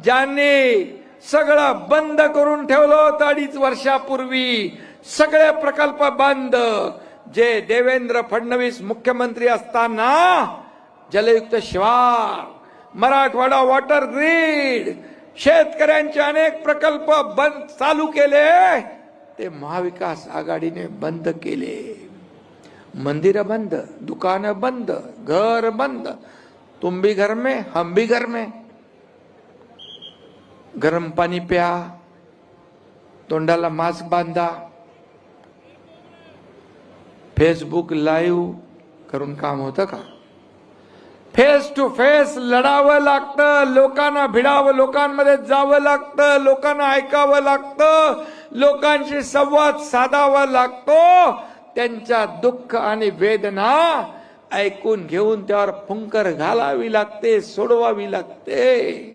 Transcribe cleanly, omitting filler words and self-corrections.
ज्यांनी सगळं बंद करून ठेवलं होतं 2.5 वर्षापूर्वी, सगळे प्रकल्प बंद, जे देवेंद्र फडणवीस मुख्यमंत्री असताना जलयुक्त शिवार, मराठवाडा वॉटर ग्रीड, शेतकऱ्यांचे अनेक प्रकल्प बंद चालू केले, ते महाविकास आघाडीने बंद केले. मंदिर बंद, दुकानं बंद, घर बंद. तुम भी घर में, हम भी घर में. गरम पाणी प्या, तोंडाला मास्क बांधा, फेसबुक लाईव्ह करून काम होतं का? फेस टू फेस लढावं लागतं, लोकांना भिडावं, लोकांमध्ये जावं लागतं, लोकांना ऐकावं लागतं, लोकांशी संवाद साधावा लागतो. त्यांच्या दुःख आणि वेदना ऐकून घेऊन त्यावर फुंकर घालावी लागते, सोडवावी लागते.